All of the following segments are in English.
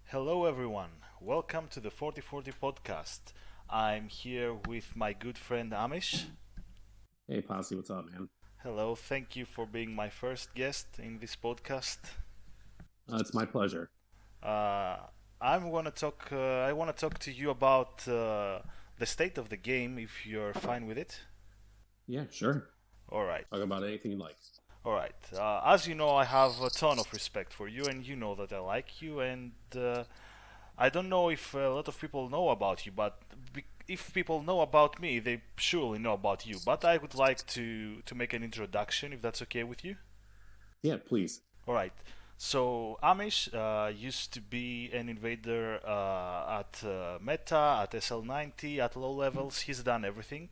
Hello, everyone. Welcome to the 4040 podcast. I'm here with my good friend Amish. Hey, Posse, what's up, man? Hello, thank you for being my first guest in this podcast. It's my pleasure. Uh, I'm gonna talk. I want to talk to you about the state of the game, if you're fine with it. Yeah, sure. All right. Talk about anything you like. All right. As you know, I have a ton of respect for you, and you know that I like you. And I don't know if a lot of people know about you, but if people know about me, they surely know about you. But I would like to make an introduction, if that's okay with you. Yeah, please. All right. So Amish used to be an invader at Meta, at SL90, at low levels. He's done everything.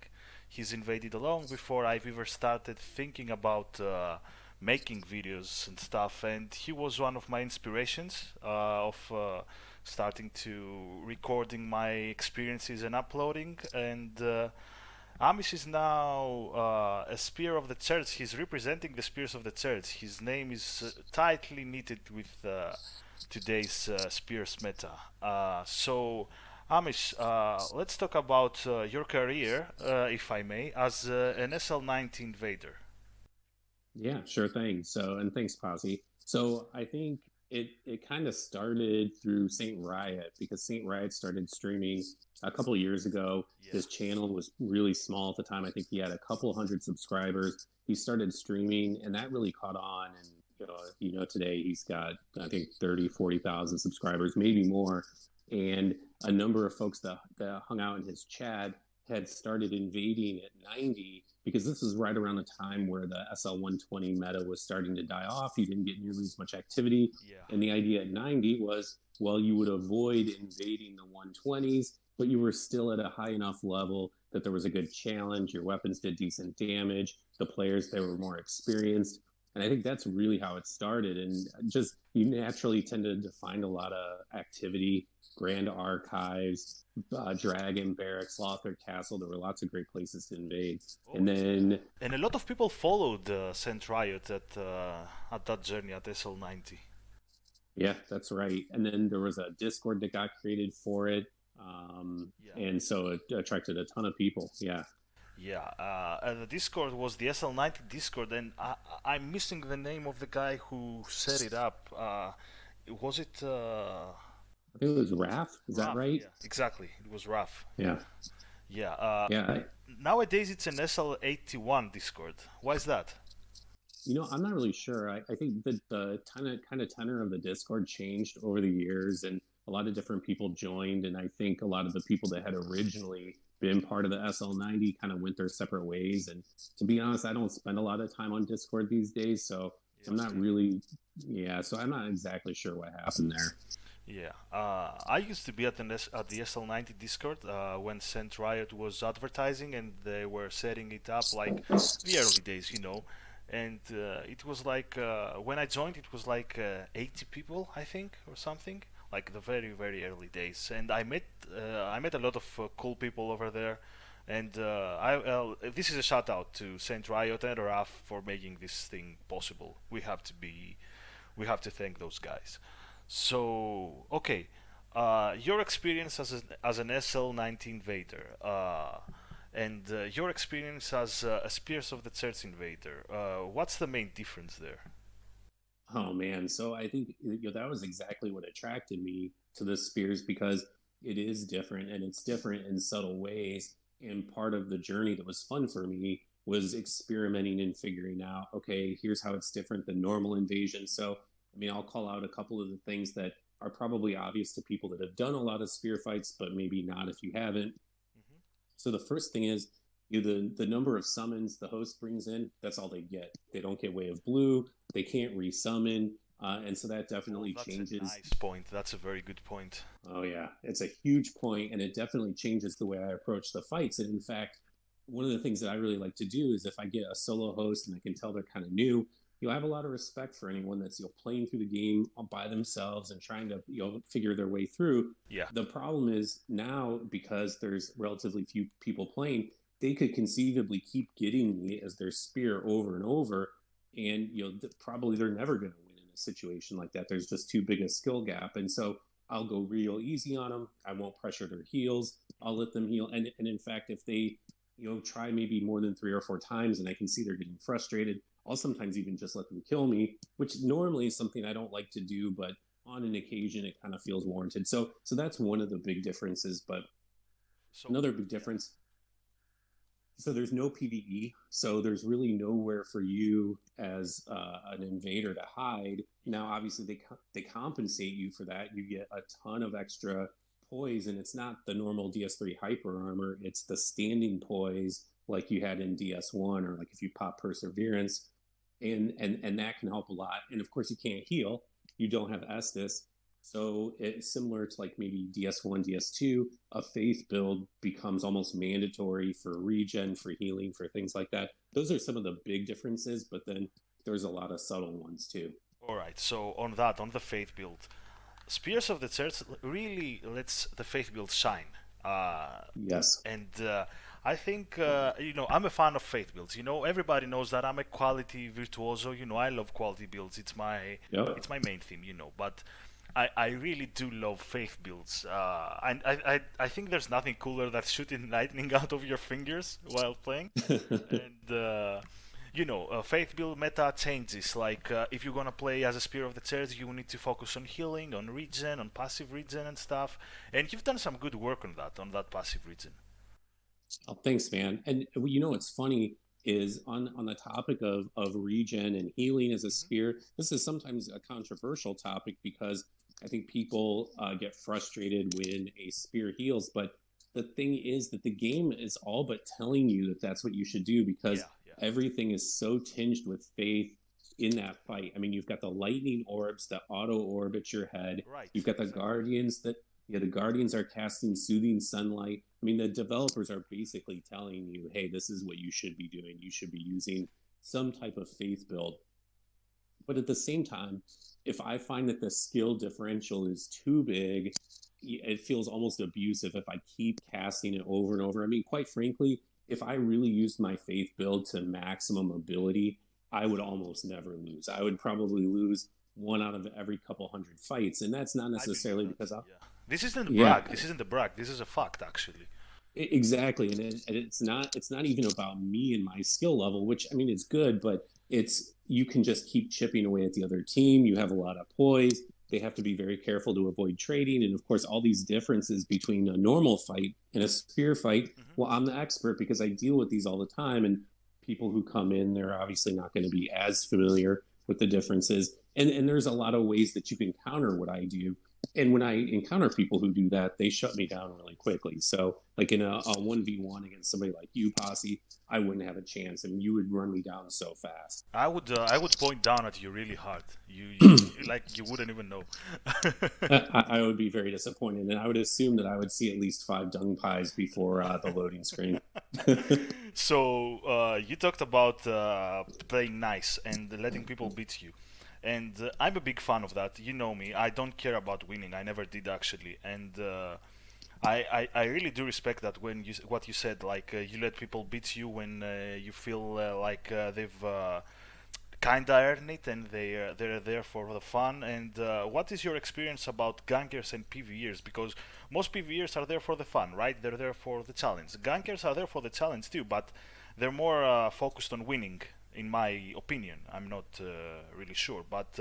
He's invaded long before I've ever started thinking about making videos and stuff. And he was one of my inspirations of starting to recording my experiences and uploading. And Amish is now a spear of the church. He's representing the spears of the church. His name is tightly knitted with today's spears meta. So, Amish, let's talk about your career, if I may, as an SL90 invader. Yeah, sure thing. And thanks, Posse. So, I think it kind of started through Saint Riot because Saint Riot started streaming a couple years ago. Yeah. His channel was really small at the time. I think he had a couple hundred subscribers. He started streaming, and that really caught on. And today he's got I think 30, 40,000 subscribers, maybe more. And a number of folks that hung out in his chat had started invading at 90 because this is right around the time where the SL120 meta was starting to die off. You didn't get nearly as much activity. Yeah. And the idea at 90 was, well, you would avoid invading the 120s, but you were still at a high enough level that there was a good challenge. Your weapons did decent damage. The players, they were more experienced. And I think that's really how it started. And just you naturally tended to find a lot of activity, Grand Archives, Dragon Barracks, Lothar Castle. There were lots of great places to invade. Oh, And then, and a lot of people followed Saint Riot at that journey at SL90. yeah, that's right. And then there was a Discord that got created for it. Yeah. And so it attracted a ton of people. Yeah. Yeah, the Discord was the SL90 Discord, and I'm missing the name of the guy who set it up. Was it I think it was Raf. Is that Raf? right? Yeah, exactly. It was Raf. Yeah. Yeah. Yeah. Nowadays it's an SL81 Discord. Why is that? I'm not really sure. I think that the kind of tenor of the Discord changed over the years, and a lot of different people joined. And I think a lot of the people that had originally been part of the SL90 kind of went their separate ways. And to be honest, I don't spend a lot of time on Discord these days, so Yeah, I'm not same. really, yeah. So I'm not exactly sure what happened there. Yeah, I used to be at the SL90 Discord when Saint Riot was advertising and they were setting it up like the early days, you know. And it was like when I joined, it was like 80 people, I think, or something, like the very very early days. And I met a lot of cool people over there. And this is a shout out to Saint Riot and Raf for making this thing possible. We have to thank those guys. So, okay, your experience as an SL19 invader, and your experience as a Spears of the Church invader, what's the main difference there? Oh man, so I think that was exactly what attracted me to the Spears because it is different and it's different in subtle ways. And part of the journey that was fun for me was experimenting and figuring out, okay, here's how it's different than normal invasion. So, I mean, I'll call out a couple of the things that are probably obvious to people that have done a lot of spear fights, but maybe not if you haven't. Hmm. So the first thing is the number of summons the host brings in. That's all they get. They don't get Way of Blue. They can't resummon, and so that Oh, definitely that's a changes. nice point. That's a very good point. Oh yeah, it's a huge point, and it definitely changes the way I approach the fights. And in fact, one of the things that I really like to do is if I get a solo host and I can tell they're kind of new, have a lot of respect for anyone that's playing through the game by themselves and trying to figure their way through. Yeah. The problem is now because there's relatively few people playing, they could conceivably keep getting me as their spear over and over, and probably they're never going to win in a situation like that. There's just too big a skill gap, and so I'll go real easy on them. I won't pressure their heals. I'll let them heal. And in fact, if they, try maybe more than 3 or 4 times and I can see they're getting frustrated, I'll sometimes even just let them kill me, which normally is something I don't like to do, but on an occasion it kind of feels warranted. So that's one of the big differences. But So another big yeah. difference, so there's no PVE, so there's really nowhere for you as an invader to hide. Now, obviously, they compensate you for that. You get a ton of extra poise, and it's not the normal DS3 hyper armor. It's the standing poise like you had in DS1, or like if you pop Perseverance, and that can help a lot. And of course, you can't heal. You don't have Estus, so it's similar to like maybe DS1, DS2, a faith build becomes almost mandatory for regen, for healing, for things like that. Those are some of the big differences, but then there's a lot of subtle ones too. all right. So on the faith build, Spears of the Church really lets the faith build shine. Uh, Yes. and I think I'm a fan of faith builds. Everybody knows that I'm a quality virtuoso. I love quality builds. Yep. It's my main theme. But I really do love faith builds. And I think there's nothing cooler than shooting lightning out of your fingers while playing. And faith build meta changes. Like if you're gonna play as a Spear of the Church, you need to focus on healing, on regen, on passive regen and stuff. And you've done some good work on that passive regen. Oh, thanks, man. And what's funny is on the topic of regen and healing as a Hmm. spear. This is sometimes a controversial topic because I think people get frustrated when a spear heals. But the thing is that the game is all but telling you that that's what you should do because Yeah, yeah. everything is so tinged with faith in that fight. I mean, you've got the lightning orbs that auto orbit your head. Right, You've got the exactly. guardians that yeah, the guardians are casting soothing sunlight. I mean, the developers are basically telling you, hey, this is what you should be doing. You should be using some type of faith build. But at the same time, if I find that the skill differential is too big, it feels almost abusive if I keep casting it over and over. I mean, quite frankly, if I really used my faith build to maximum ability, I would almost never lose. I would probably lose one out of every couple hundred fights. And that's not I believe necessarily that. because I, Yeah. This isn't a yeah, brag. This isn't a brag. This is a fact, actually. exactly, and it's not even about me and my skill level, which I mean it's good, but it's you can just keep chipping away at the other team. You have a lot of poise. They have to be very careful to avoid trading, and of course, all these differences between a normal fight and a spear fight. Hmm. Well, I'm the expert because I deal with these all the time, and people who come in, they're obviously not going to be as familiar with the differences. And there's a lot of ways that you can counter what I do, and when I encounter people who do that, they shut me down really quickly. So, like in a 1v1 against somebody like you, Posse, I wouldn't have a chance. I mean, you would run me down so fast. I would point down at you really hard. You like you wouldn't even know. I would be very disappointed, and I would assume that I would see at least 5 dung pies before the loading screen. So you talked about playing nice and letting people beat you, and I'm a big fan of that. You know me. I don't care about winning. I never did actually, and I really do respect that when what you said, like you let people beat you when you feel like they've kinda earned it and they're there for the fun. And what is your experience about gankers and PvEers? Because most PvEers are there for the fun, right? They're there for the challenge. Gankers are there for the challenge too, but they're more focused on winning, in my opinion. I'm not really sure, but.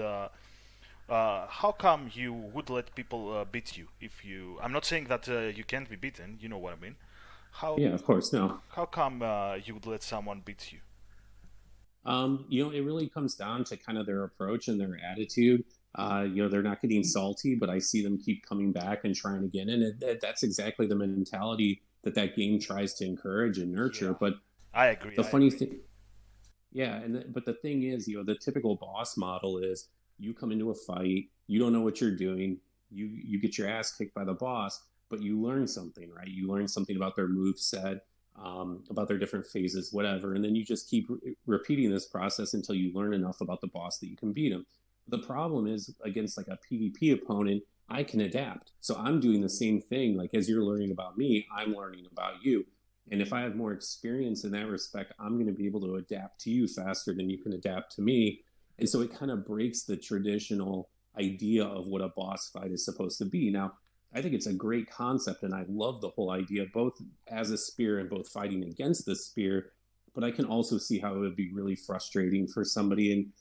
How come you would let people beat you if you? I'm not saying that you can't be beaten. You know what I mean. How Yeah, of course, no. how come you would let someone beat you? It really comes down to kind of their approach and their attitude. They're not getting salty, but I see them keep coming back and trying again, and that's exactly the mentality that game tries to encourage and nurture. Yeah, But I agree. the I funny agree. thing, yeah, but the thing is, the typical boss model is you come into a fight, you don't know what you're doing, you get your ass kicked by the boss, but you learn something, right? You learn something about their move set, about their different phases, whatever, and then you just keep repeating this process until you learn enough about the boss that you can beat him. The problem is against like a PvP opponent, I can adapt, so I'm doing the same thing. Like as you're learning about me, I'm learning about you. And if I have more experience in that respect, I'm going to be able to adapt to you faster than you can adapt to me. And so it kind of breaks the traditional idea of what a boss fight is supposed to be. Now, I think it's a great concept, and I love the whole idea, both as a spear and both fighting against the spear. But I can also see how it would be really frustrating for somebody. And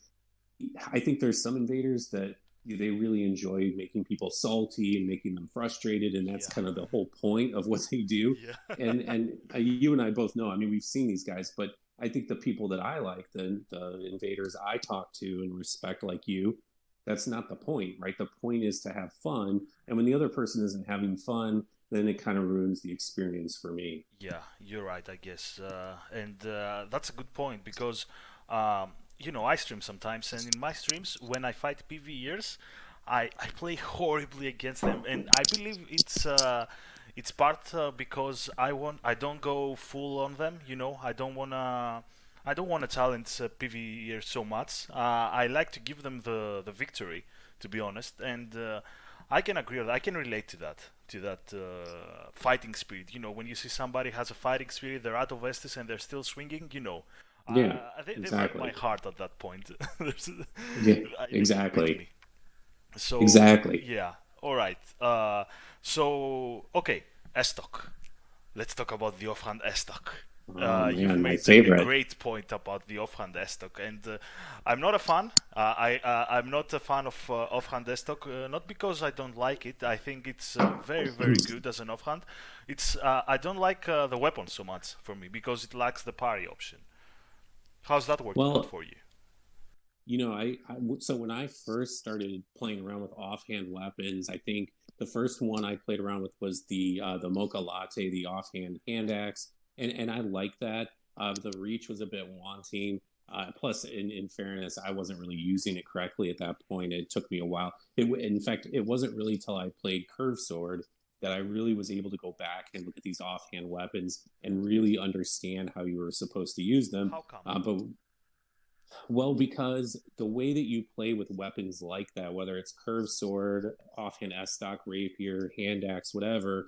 I think there's some invaders that they really enjoy making people salty and making them frustrated, and that's Yeah. kind of the whole point of what they do. Yeah. And you and I both know. I mean, we've seen these guys, but I think the people that I like, the invaders I talk to and respect, like you, that's not the point, right? The point is to have fun, and when the other person isn't having fun, then it kind of ruins the experience for me. Yeah, you're right, I guess. And that's a good point because, um, I stream sometimes, and in my streams, when I fight PvEers, I play horribly against them, and I believe it's part because I don't go full on them. I don't wanna challenge PvEers so much. I like to give them the victory, to be honest, and I can agree with that. I can relate to that fighting spirit. When you see somebody has a fighting spirit, they're out of Estus and they're still swinging. Yeah, They break my exactly. heart at that point. Yeah, They complete exactly. me. So Exactly. yeah, all right. So okay, Estoc. Let's talk about the offhand Estoc. Oh You've man, my made a favorite. great point about the offhand Estoc, and I'm not a fan. I'm not a fan of offhand Estoc, not because I don't like it. I think it's very very good as an offhand. It's I don't like the weapon so much for me because it lacks the parry option. How's that working out Well, for you? so when I first started playing around with offhand weapons, I think the first one I played around with was the Mocha Latte, the offhand hand axe, and I like that. The reach was a bit wanting. Plus, in fairness, I wasn't really using it correctly at that point. It took me a while. In fact, it wasn't really till I played Curve Sword that I really was able to go back and look at these offhand weapons and really understand how you were supposed to use them. How come? But well, because the way that you play with weapons like that, whether it's curved sword, offhand S stock, rapier, hand axe, whatever,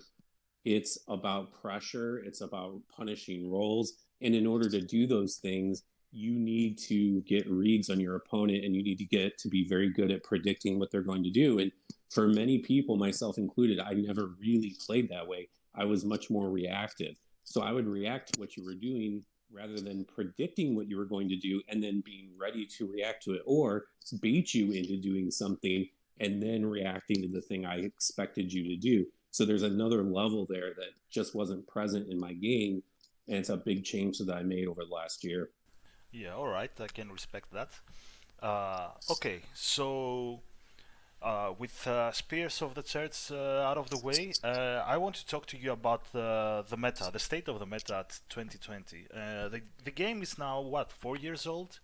it's about pressure, it's about punishing rolls. And in order to do those things, you need to get reads on your opponent and you need to get to be very good at predicting what they're going to do. And for many people, myself included, I never really played that way. I was much more reactive. So I would react to what you were doing rather than predicting what you were going to do and then being ready to react to it or bait you into doing something and then reacting to the thing I expected you to do. So there's another level there that just wasn't present in my game. And it's a big change that I made over the last year. Yeah, all right, I can respect that. Okay, so with Spears of the Church out of the way, I want to talk to you about the meta, the state of the meta at 2020. The game is now, what, 4 years old?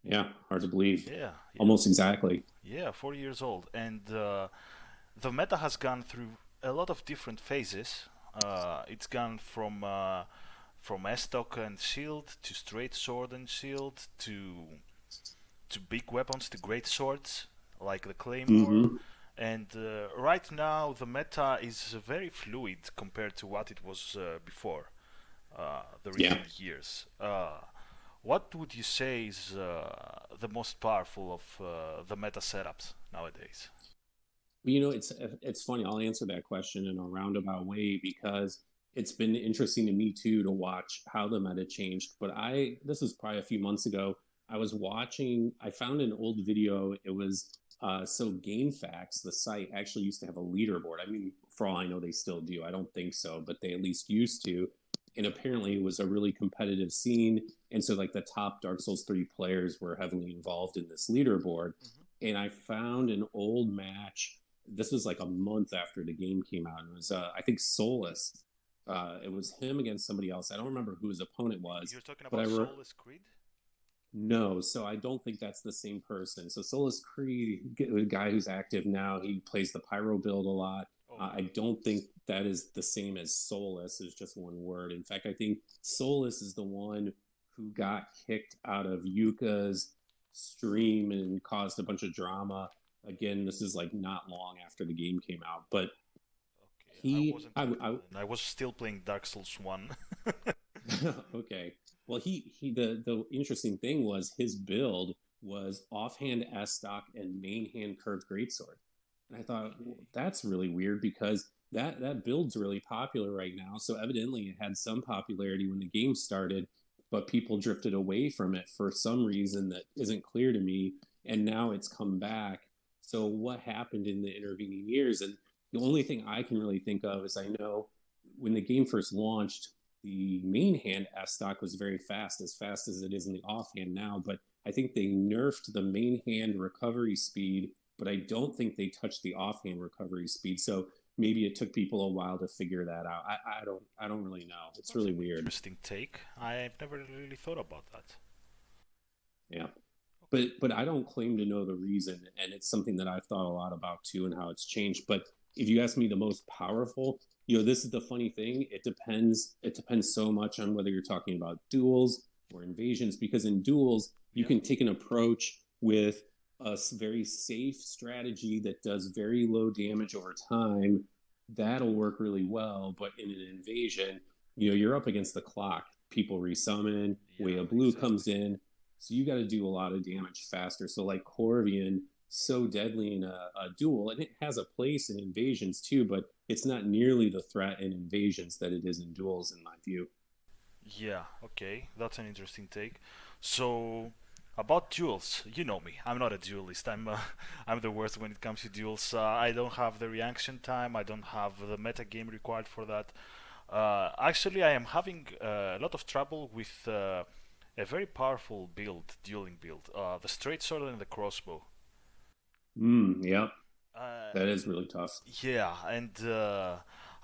Yeah, hard to believe. Yeah, yeah, Almost exactly. yeah, 4 years old. And the meta has gone through a lot of different phases. It's gone from Estoc and shield to straight sword and shield to big weapons, to great swords like the claymore. Hmm. And right now the meta is very fluid compared to what it was before the Yeah. recent years. What would you say is the most powerful of the meta setups nowadays? It's funny. I'll answer that question in a roundabout way because it's been interesting to me too to watch how the meta changed. But this was probably a few months ago. I was watching. I found an old video. It was so GameFAQs, the site actually used to have a leaderboard. I mean, for all I know, they still do. I don't think so, but they at least used to. And apparently, it was a really competitive scene. And so, like the top Dark Souls 3 players were heavily involved in this leaderboard. Mm-hmm. And I found an old match. This was like a month after the game came out. And it was, I think, Solus. It was him against somebody else. I don't remember who his opponent was, You're talking but about Soulless Creed? no, so I don't think that's the same person. So Solus Creed, the guy who's active now, he plays the Pyro build a lot. Okay. I don't think that is the same as Solus, is just one word. In fact, I think Solus is the one who got kicked out of Yuka's stream and caused a bunch of drama. Again, this is like not long after the game came out, but Okay, I he, wasn't active then. I was still playing Dark Souls 1. okay. Well, he the interesting thing was his build was offhand S stock and main hand curved greatsword. And I thought, well, Okay. that's really weird because that build's really popular right now. So evidently it had some popularity when the game started, but people drifted away from it for some reason that isn't clear to me. And now it's come back. So what happened in the intervening years? And the only thing I can really think of is I know when the game first launched, the main hand S stock was very fast, as fast as it is in the offhand now. But I think they nerfed the main hand recovery speed, but I don't think they touched the offhand recovery speed. So maybe it took people a while to figure that out. I don't really know. It's That's really an weird. interesting take. I've never really thought about that. Yeah. But I don't claim to know the reason, and it's something that I've thought a lot about too, and how it's changed. But if you ask me the most powerful, this is the funny thing. It depends. It depends so much on whether you're talking about duels or invasions, because in duels you Yeah. can take an approach with a very safe strategy that does very low damage over time. That'll work really well. But in an invasion, you're up against the clock. People resummon, Yeah, Way of Blue exactly. comes in, so you got to do a lot of damage faster. So like Corvian, so deadly in a duel, and it has a place in invasions too, but it's not nearly the threat in invasions that it is in duels, in my view. Yeah, okay, that's an interesting take. So, about duels, you know me. I'm not a duelist. I'm the worst when it comes to duels. I don't have the reaction time. I don't have the meta game required for that. Actually, I am having a lot of trouble with a very powerful build, dueling build, the straight sword and the crossbow. Yeah, Uh, that is really tough. Yeah, and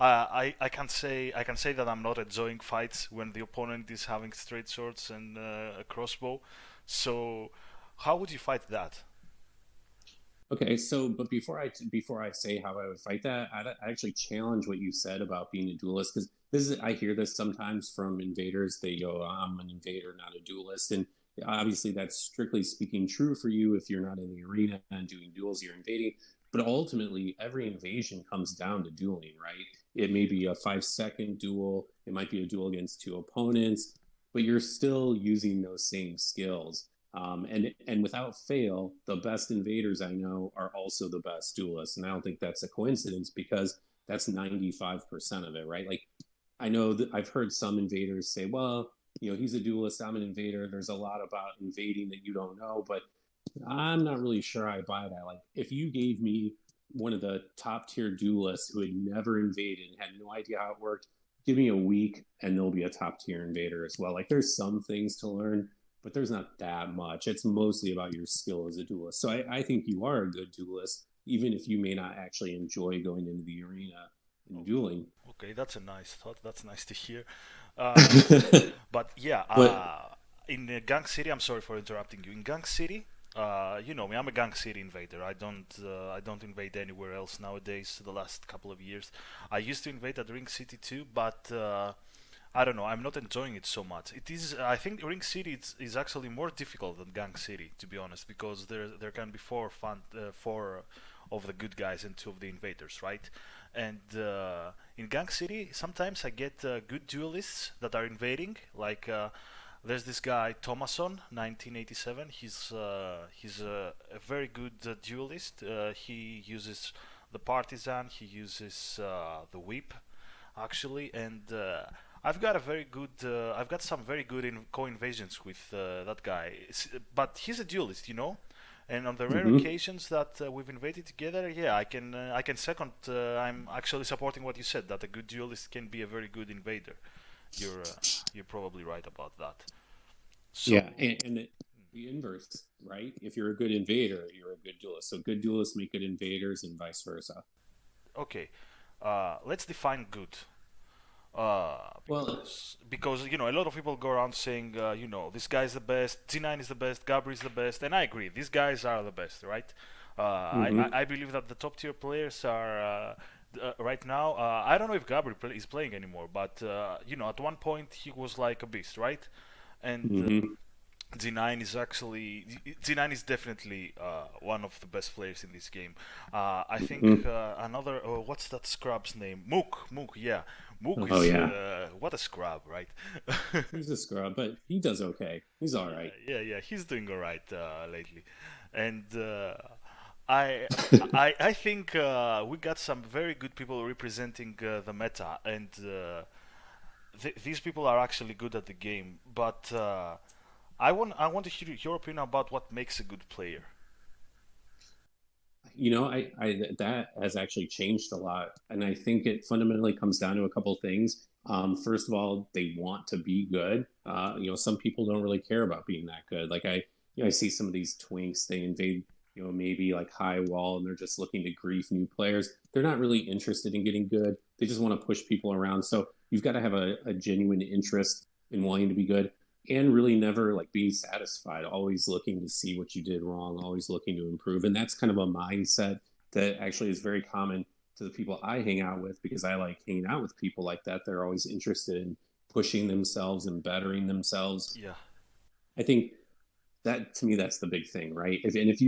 I can say that I'm not enjoying fights when the opponent is having straight swords and a crossbow. So, how would you fight that? Okay, so but before I say how I would fight that, I actually challenge what you said about being a duelist, because this is I hear this sometimes from invaders. They go, "I'm an invader, not a duelist," and obviously that's strictly speaking true for you if you're not in the arena and doing duels, you're invading. But ultimately, every invasion comes down to dueling, right? It may be a 5 second duel, it might be a duel against two opponents, but you're still using those same skills. And without fail, the best invaders I know are also the best duelists, and I don't think that's a coincidence because that's 95% of it, right? Like I know that I've heard some invaders say, "Well, he's a duelist, I'm an invader. There's a lot about invading that you don't know," but I'm not really sure I buy that. Like if you gave me one of the top tier duelists who had never invaded and had no idea how it worked, give me a week and they'll be a top tier invader as well. Like there's some things to learn, but there's not that much. It's mostly about your skill as a duelist. So I think you are a good duelist, even if you may not actually enjoy going into the arena and Oh, dueling. okay, that's a nice thought. That's nice to hear. But yeah, but in Gang City, I'm sorry for interrupting you. In Gang City, you know me, I'm a Gang City invader. I don't invade anywhere else nowadays. The last couple of years, I used to invade at Ring City too, but I don't know. I'm not enjoying it so much. It is. I think Ring City is actually more difficult than Gang City, to be honest, because there can be four of the good guys and two of the invaders, right? And in Gang City, sometimes I get good duelists that are invading. Like there's this guy Thomason, 1987. He's a very good duelist. He uses the partisan. He uses the whip actually, and I've got some very good co-invasions with that guy. But he's a duelist, you know. And on the rare mhm. occasions that we've invaded together, yeah, I can second. I'm actually supporting what you said that a good duelist can be a very good invader. You're uh, you're probably right about that. So Yeah, and the inverse, right? If you're a good invader, you're a good duelist. So good duelists make good invaders, and vice versa. okay, let's define good. Well, Because you know a lot of people go around saying you know this guy is the best, Z9 is the best, Gabri is the best, and I agree. These guys are the best, right? hmm I believe that the top tier players are right now. I don't know if is playing anymore, but you know at one point he was like a beast, right? And hmm D9 is actually D9 is definitely one of the best players in this game. I think Hmm. another what's that scrub's name? Mook. Yeah, Mook Oh is yeah, what a scrub, right? he's a scrub, but he does okay. He's all Yeah, right. yeah. He's doing alright lately, and I, I think we got some very good people representing the meta, and these people are actually good at the game. But I want to hear your opinion about what makes a good player. I that has actually changed a lot, and I think it fundamentally comes down to a couple things. First of all, they want to be good. Some people don't really care about being that good. I see some of these twinks. They invade, maybe like high wall, and they're just looking to grief new players. They're not really interested in getting good. They just want to push people around. So you've got to have a genuine interest in wanting to be good and really never like being satisfied, always looking to see what you did wrong, always looking to improve. And that's kind of a mindset that actually is very common to the people I hang out with because I like hanging out with people like that. They're always interested in pushing themselves and bettering themselves. Yeah. I think that to me that's the big thing, right? If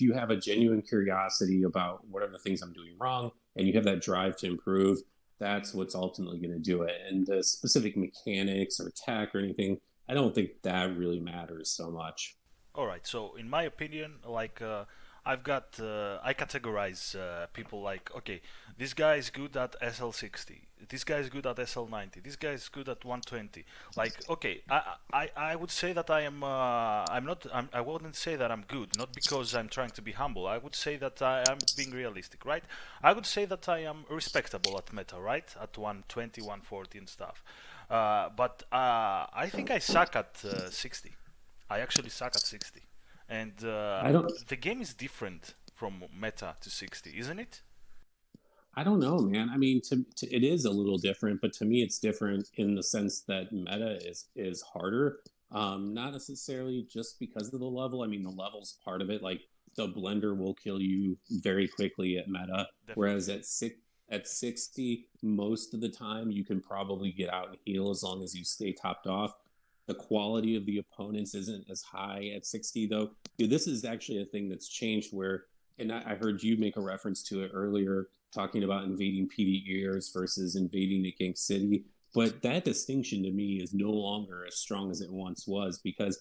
you have a genuine curiosity about what are the things I'm doing wrong and you have that drive to improve, that's what's ultimately going to do it. And the specific mechanics or tech or anything, I don't think that really matters so much. All right. So in my opinion, like I categorize people like, okay, this guy is good at SL60. This guy is good at SL90. This guy is good at 120. Like, okay, I would say that I'm not I wouldn't say that I'm good, not because I'm trying to be humble. I would say that I am being realistic, right? I would say that I am respectable at meta, right? At 120, 140 and stuff. But I think I suck at 60. I actually suck at 60. And I don't the game is different from meta to 60, isn't it? I don't know, man. I mean, it is a little different, but to me, it's different in the sense that meta is harder. Not necessarily just because of the level. I mean, the level's part of it. Like the blender will kill you very quickly at meta, whereas Definitely. at 60, most of the time you can probably get out and heal as long as you stay topped off. The quality of the opponents isn't as high at 60, though. Dude, this is actually a thing that's changed where, and I heard you make a reference to it earlier talking about invading PvEers versus invading a gank city. But that distinction to me is no longer as strong as it once was because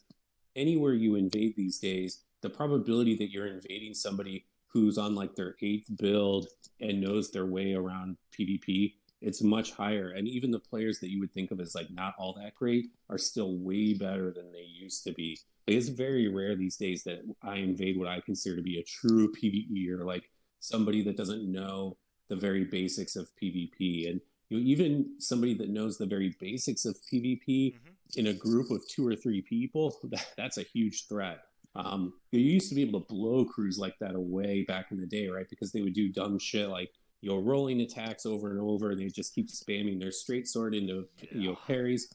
anywhere you invade these days, the probability that you're invading somebody who's on like their eighth build and knows their way around PvP, it's much higher. And even the players that you would think of as like not all that great are still way better than they used to be. It's very rare these days that I invade what I consider to be a true PvE or like somebody that doesn't know the very basics of PvP. And even somebody that knows the very basics of PvP Hmm. in a group of two or three people, that's a huge threat. You used to be able to blow crews like that away back in the day, right? Because they would do dumb shit like rolling attacks over and over. They just keep spamming their straight sword into Yeah. parries.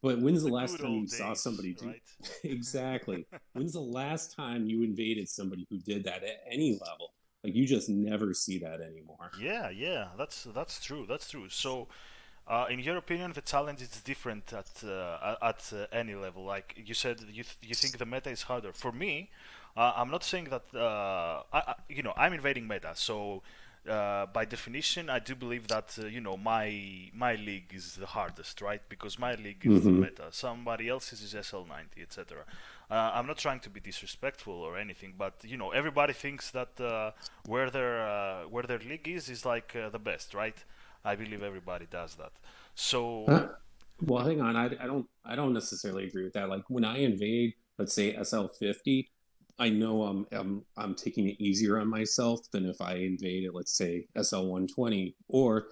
But when's the The last good time you old saw days, somebody do right? exactly? When's the last time you invaded somebody who did that at any level? Like you just never see that anymore. Yeah. That's true. That's true. So, in your opinion, the challenge is different at any level. Like you said, you think the meta is harder. For me, I'm not saying that. I'm invading meta, so by definition, I do believe that my league is the hardest, right? Because my league is the Mm-hmm. meta. Somebody else's is SL90, etc. I'm not trying to be disrespectful or anything, but everybody thinks that where their league is like the best, right? I believe everybody does that. So, Well, hang on. I don't necessarily agree with that. Like when I invade, let's say SL50, I know I'm taking it easier on myself than if I invade it, let's say SL120. Or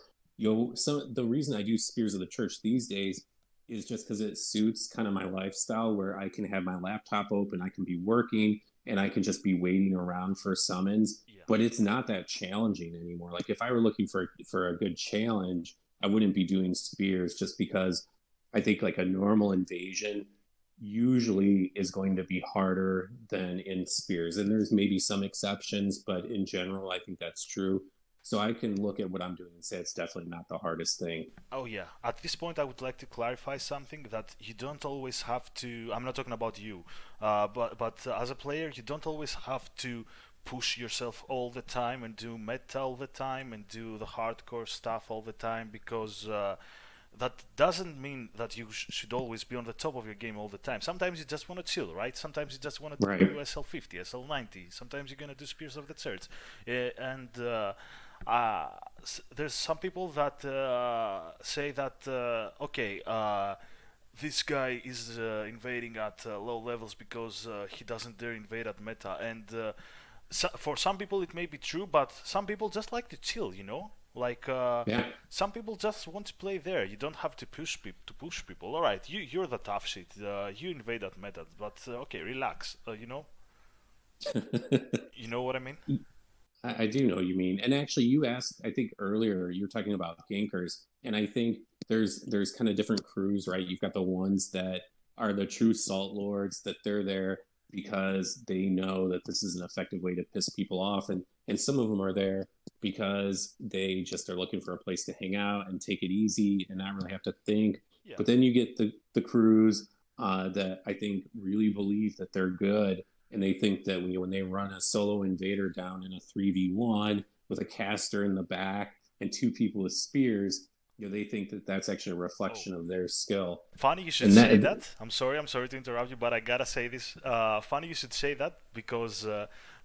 some the reason I do Spears of the Church these days is just because it suits kind of my lifestyle where I can have my laptop open, I can be working, and I can just be waiting around for summons. yeah. But it's not that challenging anymore. Like if I were looking for a good challenge, I wouldn't be doing Spears just because I think like a normal invasion usually is going to be harder than in spears. And there's maybe some exceptions, but in general, I think that's true. So I can look at what I'm doing and say it's definitely not the hardest thing. Oh yeah. At this point, I would like to clarify something that you don't always have to. I'm not talking about you, but as a player, you don't always have to push yourself all the time and do meta all the time and do the hardcore stuff all the time because that doesn't mean that you should always be on the top of your game all the time. Sometimes you just want to chill, right? Sometimes you just want to Right. do SL50, SL90. Sometimes you're gonna do Spears of the Church, and uh, there's some people that say that okay, this guy is invading at low levels because he doesn't dare invade at meta, and so for some people it may be true, but some people just like to chill, you know. Like Yeah. some people just want to play there. You don't have to push people. All right, you're the tough shit. You invade that meta, but okay, relax. You know, you know what I mean? I do know what you mean. And actually, you asked, I think earlier, you were talking about gankers, and I think there's kind of different crews, right? You've got the ones that are the true salt lords, that they're there because they know that this is an effective way to piss people off, and some of them are there because they just are looking for a place to hang out and take it easy and not really have to think. Yeah. But then you get the crews that I think really believe that they're good, and they think that when they run a solo invader down in a 3v1 with a caster in the back and two people with spears, they think that that's actually a Oh, reflection of their skill. funny you should And say that, that. I'm sorry to interrupt you, but I gotta say this. Funny you should say that because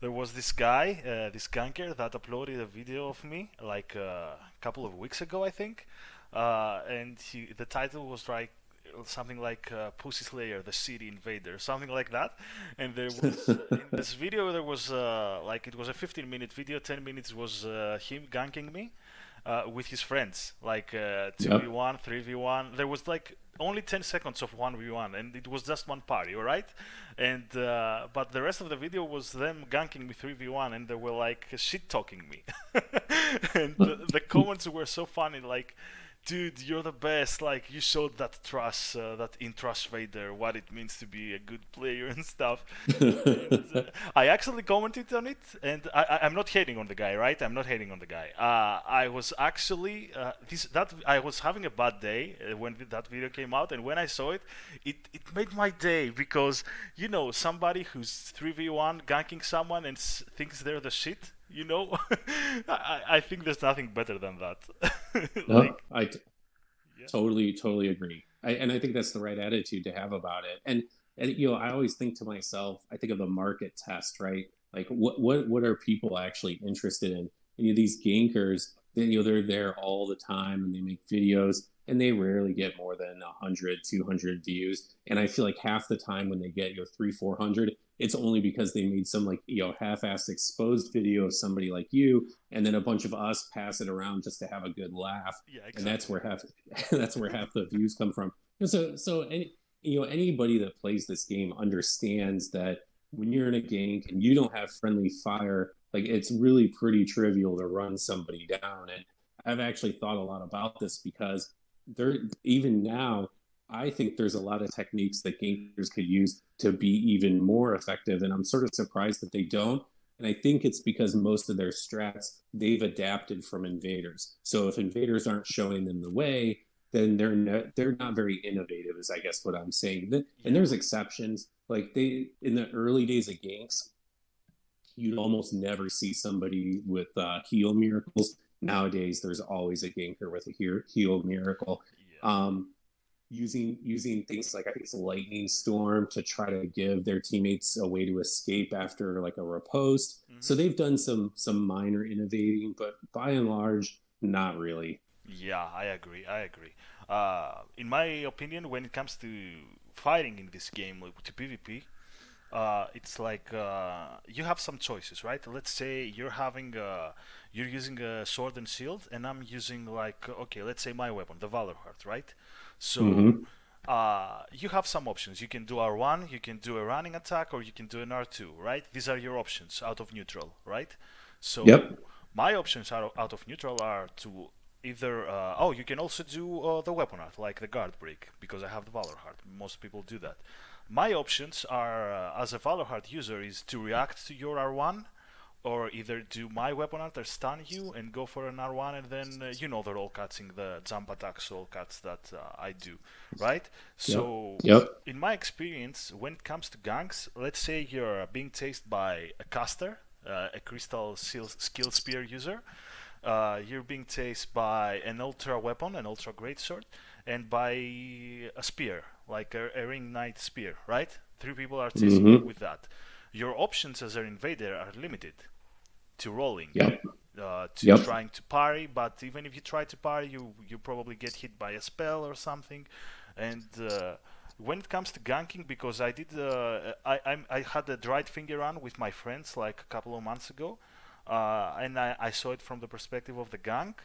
there was this guy, this ganker, that uploaded a video of me like a couple of weeks ago, I think, and the title was like something like Pussy Slayer, the City Invader, something like that. And there was in this video there was like it was a 15-minute video. 10 minutes was him ganking me with his friends, like yep. 2v1, 3v1. There was like only 10 seconds of 1v1, and it was just one party, all right? And but the rest of the video was them ganking me 3v1, and they were like shit talking me. And the comments were so funny, like, dude, you're the best. Like, you showed that trust, that in Trust Vader, what it means to be a good player and stuff. And I actually commented on it, and I'm not hating on the guy, right? I'm not hating on the guy. I was actually I was having a bad day when that video came out, and when I saw it, it made my day because somebody who's 3v1 ganking someone and thinks they're the shit. I think there's nothing better than that. No, Like, I yeah. totally agree. And I think that's the right attitude to have about it. And I always think to myself, I think of the market test, right? Like what are people actually interested in? And these gankers, they're there all the time and they make videos and they rarely get more than 100, 200 views. And I feel like half the time when they get three, 400, it's only because they made some like, half-assed exposed video of somebody like you, and then a bunch of us pass it around just to have a good laugh, Yeah, and that's exactly. where half that's where half the views come from. Anybody that plays this game understands that when you're in a gank and you don't have friendly fire, like it's really pretty trivial to run somebody down. And I've actually thought a lot about this because there, even now, I think there's a lot of techniques that gankers could use to be even more effective, and I'm sort of surprised that they don't. And I think it's because most of their strats they've adapted from invaders. So if invaders aren't showing them the way, then they're not very innovative, is I guess what I'm saying. And Yeah. there's exceptions. Like they in the early days of ganks, you'd almost never see somebody with heal miracles. Nowadays, there's always a ganker with a heal miracle. Yeah. Um, using things like I think it's lightning storm to try to give their teammates a way to escape after like a riposte. Hmm. So they've done some minor innovating, but by and large, not really. Yeah, I agree. I agree. In my opinion, when it comes to fighting in this game, like to PvP, it's like you have some choices, right? Let's say you're using a sword and shield, and I'm using like okay, let's say my weapon, the Valor Heart, right? So Mm-hmm. you have some options. You can do R1, you can do a running attack, or you can do an R2, right? These are your options out of neutral, right? So Yep. my options out of neutral are to either you can also do the weapon art like the guard break because I have the Valor Heart. Most people do that. My options are as a Valor Heart user is to react to your R1 or either do my weapon art or stun you and go for an R1, and then the roll cuts in the jump attacks roll cuts that I do, right? Yep. So Yep. in my experience, when it comes to ganks, let's say you're being chased by a caster, a crystal skill spear user. You're being chased by an ultra weapon, an ultra greatsword, and by a spear, like a ring knight spear, right? Three people are chasing you Mm-hmm. with that. Your options as an invader are limited to rolling, Yep. to Yep. trying to parry. But even if you try to parry, you probably get hit by a spell or something. And when it comes to ganking, because I had a dried finger run with my friends like a couple of months ago, and I saw it from the perspective of the gank.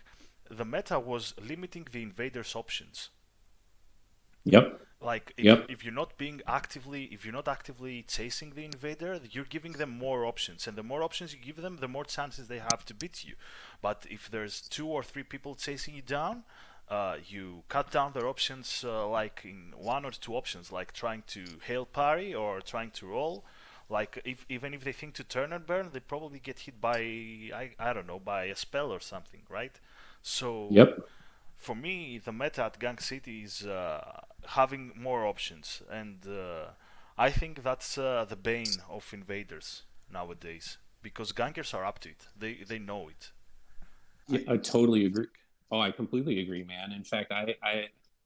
The meta was limiting the invaders' options. Yep. Like Yep. if you're not actively chasing the invader, you're giving them more options, and the more options you give them, the more chances they have to beat you. But if there's two or three people chasing you down, you cut down their options, like in one or two options, like trying to hail parry or trying to roll. Like even if they think to turn and burn, they probably get hit by I don't know, by a spell or something, right? So Yep. for me, the meta at Gank City is having more options, and I think that's the bane of invaders nowadays, because gankers are up to it. They know it. Yeah, I I totally agree. Oh, I completely agree, man. In fact,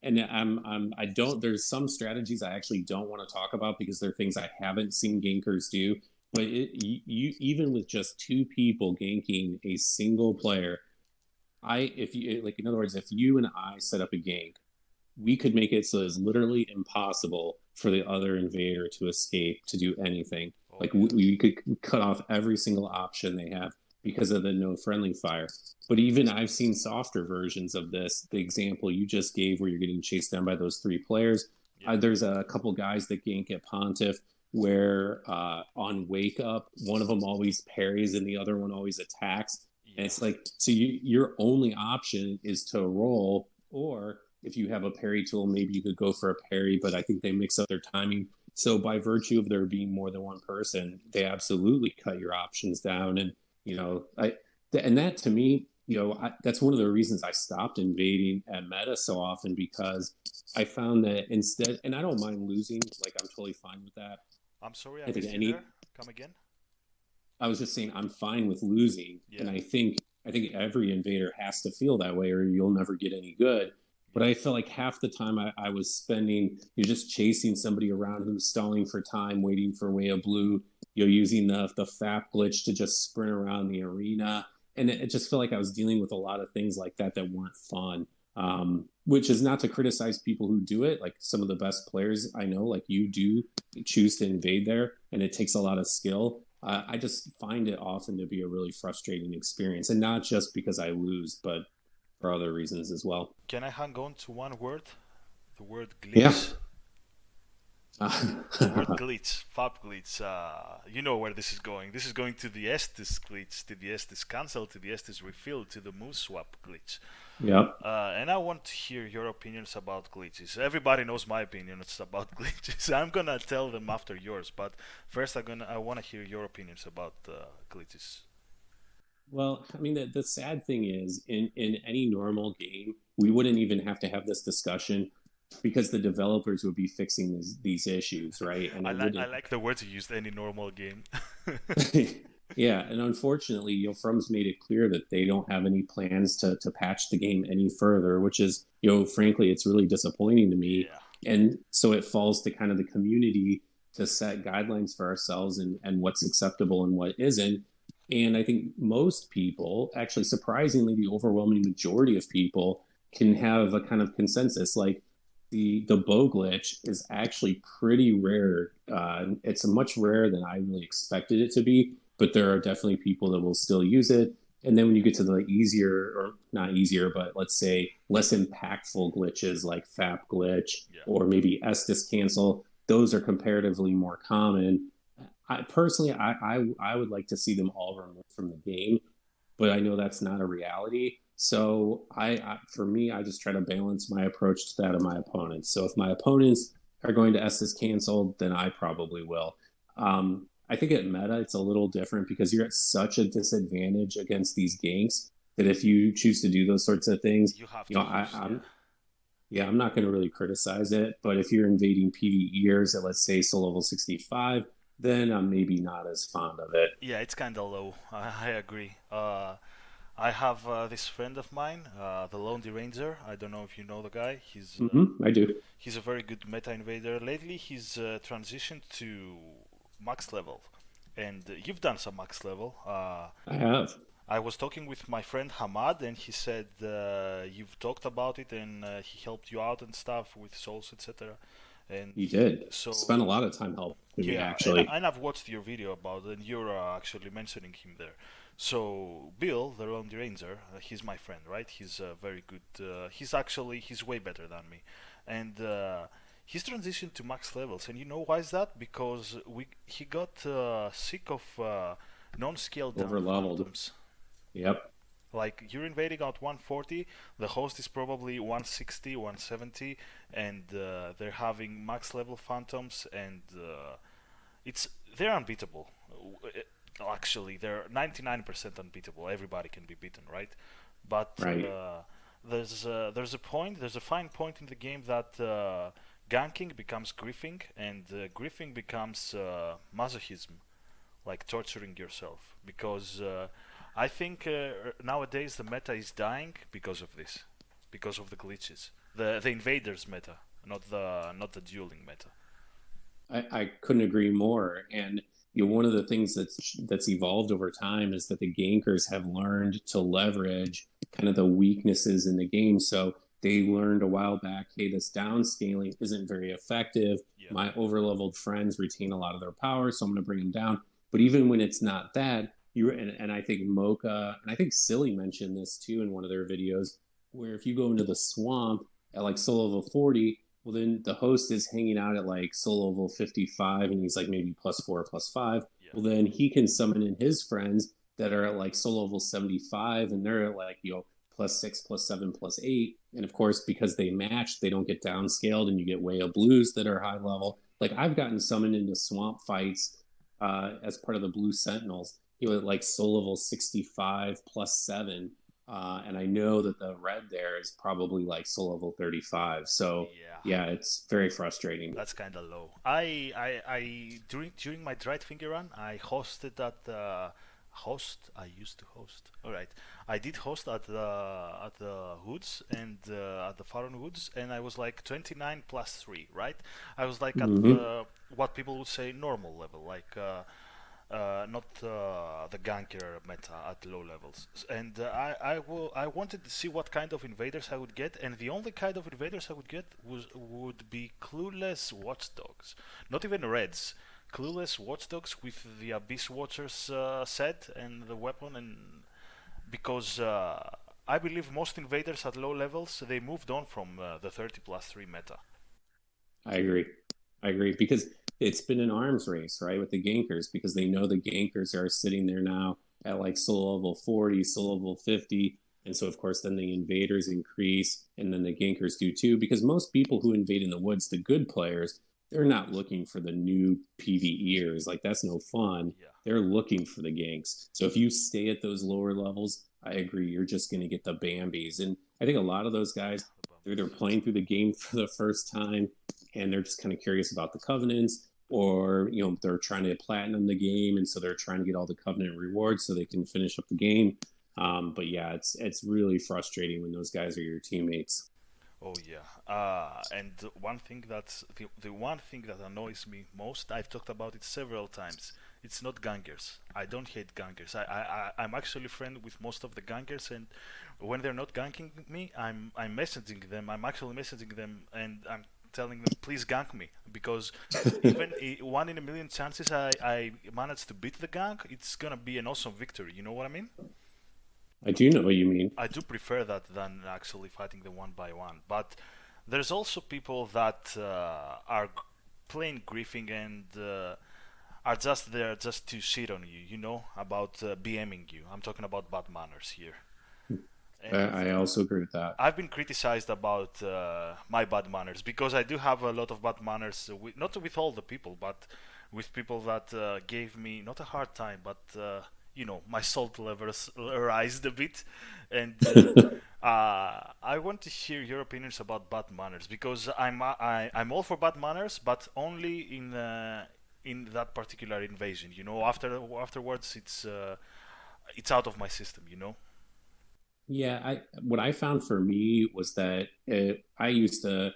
and I don't. There's some strategies I actually don't want to talk about because they're things I haven't seen gankers do. But you even with just two people ganking a single player, if you like, in other words, if you and I set up a gank, we could make it so it's literally impossible for the other invader to escape to do anything. oh Like yeah. we could cut off every single option they have because of the no friendly fire. But even I've seen softer versions of this. The example you just gave, where you're getting chased down by those three players. Yeah. There's a couple guys that gank at Pontiff where on wake up, one of them always parries and the other one always attacks. And Yeah. it's like, so your only option is to roll, or if you have a parry tool, maybe you could go for a parry, but I think they mix up their timing. So by virtue of there being more than one person, they absolutely cut your options down. And, and that to me, that's one of the reasons I stopped invading at meta so often, because I found that instead, and I don't mind losing, like I'm totally fine with that. I'm sorry, I I think missed you there. Come again? I was just saying I'm fine with losing. And Yeah. I think every invader has to feel that way or you'll never get any good. But Yeah. I felt like half the time I was spending, you're just chasing somebody around who's stalling for time, waiting for way of blue. You're using the FAP glitch to just sprint around the arena. And it just felt like I was dealing with a lot of things like that weren't fun. Which is not to criticize people who do it. Like some of the best players I know, like you do choose to invade there, and it takes a lot of skill. I just find it often to be a really frustrating experience, and not just because I lose, but for other reasons as well. Can I hang on to one word? The word Yeah. glitch. The word glitch, fab glitch. You know where this is going. This is going to the Estes glitch, to the Estes cancel, to the Estes refill, to the moose swap glitch. Yep. And I want to hear your opinions about glitches. Everybody knows my opinions about glitches. I'm gonna tell them after yours, but first I want to hear your opinions about glitches. Well, I mean, the sad thing is, in any normal game, we wouldn't even have to have this discussion because the developers would be fixing these issues, right? And I it like I wouldn't. like the words you used. Any normal game. Yeah, and unfortunately, Frum's made it clear that they don't have any plans to patch the game any further, which is, frankly, it's really disappointing to me. Yeah. And so it falls to kind of the community to set guidelines for ourselves and what's acceptable and what isn't. And I think most people, actually surprisingly, the overwhelming majority of people can have a kind of consensus. Like the bow glitch is actually pretty rare. It's much rarer than I really expected it to be, but there are definitely people that will still use it. And then when you get to the easier, or not easier, but let's say less impactful glitches like FAP glitch Yeah. or maybe Estes cancel, those are comparatively more common. I would like to see them all removed from the game, but I know that's not a reality. So for me, I just try to balance my approach to that of my opponents. So if my opponents are going to Estes canceled, then I probably will. I think at meta it's a little different because you're at such a disadvantage against these ganks that if you choose to do those sorts of things, You have you to know, use, yeah. I'm not going to really criticize it. But if you're invading PvEers at let's say soul level 65, then I'm maybe not as fond of it. Yeah, it's kind of low. I agree. I have this friend of mine, the Lone Ranger. I don't know if you know the guy. I do. He's a very good meta invader. Lately, he's transitioned to max level, and you've done some max level. I have. I was talking with my friend Hamad, and he said you've talked about it, and he helped you out and stuff with souls, etc. And You did. so Spent a lot of time helping me yeah, actually. and I've watched your video about it, and you're actually mentioning him there. So Bill, the Lone Ranger, he's my friend, right? He's very good. He's way better than me, and he's transitioned to max levels. And you know why is that? Because we he got sick of non-scaled down Over leveled. phantoms. Yep. Like you're invading out 140, the host is probably 160, 170, and they're having max level phantoms, and it's they're unbeatable. Actually, they're 99% unbeatable. Everybody can be beaten, right? But Right. there's a fine point in the game that ganking becomes griefing, and griefing becomes masochism, like torturing yourself. Because I think nowadays the meta is dying because of this, because of the glitches, the invaders meta, not the dueling meta. I couldn't agree more. And one of the things that's evolved over time is that the gankers have learned to leverage kind of the weaknesses in the game. So they learned a while back, hey, this downscaling isn't very effective. Yeah. My overleveled friends retain a lot of their power, so I'm going to bring them down. But even when it's not that, and I think Mocha and I think Silly mentioned this too in one of their videos, where if you go into the swamp at like soul level 40, well, then the host is hanging out at like soul level 55 and he's like maybe +4, +5. Yeah. Well, then he can summon in his friends that are at like soul level 75 and they're at like, +6, +7, +8. And of course, because they match, they don't get downscaled and you get way of blues that are high level. Like I've gotten summoned into swamp fights as part of the Blue Sentinels, at like soul level 65 +7. And I know that the red there is probably like soul level 35. So Yeah. yeah, it's very frustrating. That's kind of low. I during my dried finger run, I hosted at host. I used to host. All right, I did host at the Woods and at the Faron Woods, and I was like 29 +3. Right, I was like at Mm-hmm. the what people would say normal level, like. Not the ganker meta at low levels. And I wanted to see what kind of invaders I would get, and the only kind of invaders I would get would be clueless watchdogs, not even reds, clueless watchdogs with the Abyss Watchers set and the weapon, and because I believe most invaders at low levels they moved on from the 30 +3 meta. I agree. I agree because it's been an arms race, right, with the gankers because they know the gankers are sitting there now at like soul level 40, soul level 50. And so, of course, then the invaders increase and then the gankers do too. Because most people who invade in the woods, the good players, they're not looking for the new PvEers. Like, that's no fun. Yeah. They're looking for the ganks. So if you stay at those lower levels, I agree, you're just going to get the Bambies. And I think a lot of those guys, they're either playing through the game for the first time and they're just kind of curious about the covenants, or they're trying to platinum the game and so they're trying to get all the covenant rewards so they can finish up the game. But yeah, it's really frustrating when those guys are your teammates. Oh yeah, and the one thing that annoys me most. I've talked about it several times. It's not gangers. I don't hate gangers. I'm actually friend with most of the gangers, and when they're not ganking me, I'm messaging them. I'm actually messaging them, and I'm telling them please gank me because even one in a million chances I manage to beat the gank, it's gonna be an awesome victory. You know what I mean? I do know what you mean. I do prefer that than actually fighting the one by one. But there's also people that are playing griefing and are just there just to shit on you, about BMing you. I'm talking about bad manners here. And I also agree with that. I've been criticized about my bad manners because I do have a lot of bad manners, not with all the people, but with people that gave me not a hard time, but my salt levels rised a bit, and I want to hear your opinions about bad manners because I'm all for bad manners, but only in that particular invasion. Afterwards it's out of my system. Yeah, what I found for me was that I used to,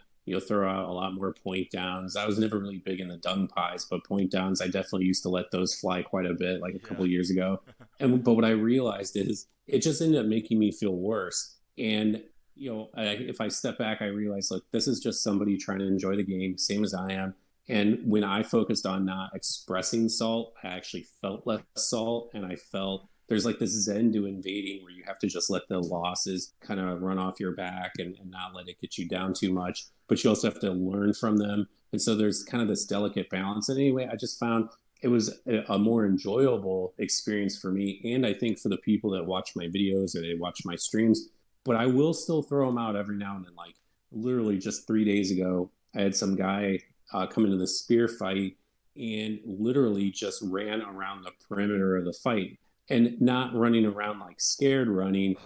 throw out a lot more point downs. I was never really big in the dung pies, but point downs, I definitely used to let those fly quite a bit, like a couple Yeah. of years ago. But what I realized is it just ended up making me feel worse. And if I step back, I realize like this is just somebody trying to enjoy the game, same as I am. And when I focused on not expressing salt, I actually felt less salt, and I felt there's like this zen to invading where you have to just let the losses kind of run off your back and not let it get you down too much, but you also have to learn from them. And so there's kind of this delicate balance. And anyway, I just found it was a more enjoyable experience for me. And I think for the people that watch my videos or they watch my streams, but I will still throw them out every now and then. Like literally just 3 days ago, I had some guy come into the spear fight and literally just ran around the perimeter of the fight and not running around like scared running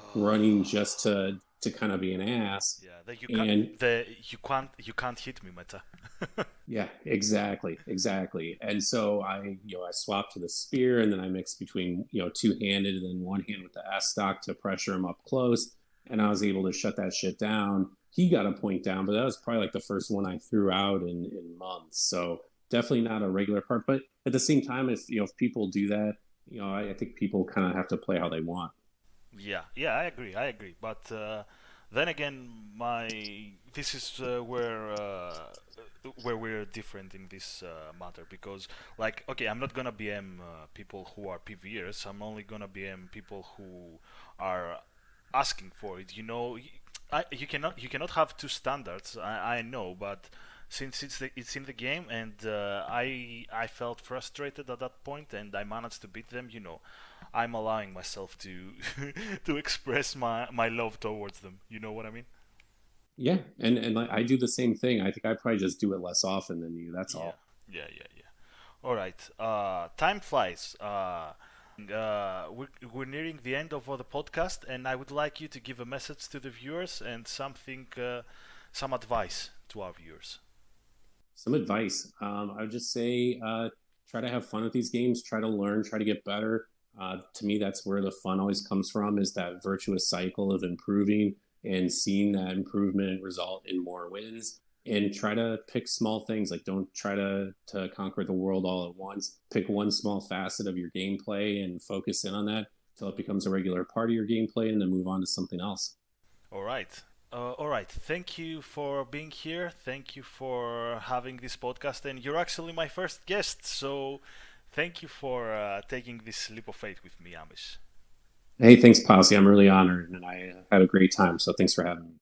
just to kind of be an ass. Yeah, that And you can't hit me, Meta. yeah, exactly. And so I swapped to the spear, and then I mixed between two-handed and then one hand with the S stock to pressure him up close, and I was able to shut that shit down. He got a point down, but that was probably like the first one I threw out in months. So definitely not a regular part, but at the same time, if people do that, I think people kind of have to play how they want. Yeah, yeah, I agree. But then again, my this is where we're different in this matter because, like, okay, I'm not gonna BM people who are PVers. I'm only gonna BM people who are asking for it. You cannot have two standards. I know, but since it's in the game, and I felt frustrated at that point, and I managed to beat them. I'm allowing myself to to express my love towards them. You know what I mean? Yeah, and like I do the same thing. I think I probably just do it less often than you. That's Yeah, all. yeah. All right. Time flies. We're nearing the end of the podcast, and I would like you to give a message to the viewers and some advice to our viewers. Some advice. I would just say try to have fun with these games. Try to learn. Try to get better. To me, that's where the fun always comes from. Is that virtuous cycle of improving and seeing that improvement result in more wins. And try to pick small things. Like don't try to conquer the world all at once. Pick one small facet of your gameplay and focus in on that until it becomes a regular part of your gameplay, and then move on to something else. All right. All right. Thank you for being here. Thank you for having this podcast. And you're actually my first guest. So thank you for taking this leap of faith with me, Amish. Hey, thanks, Posse. I'm really honored, and I had a great time. So thanks for having me.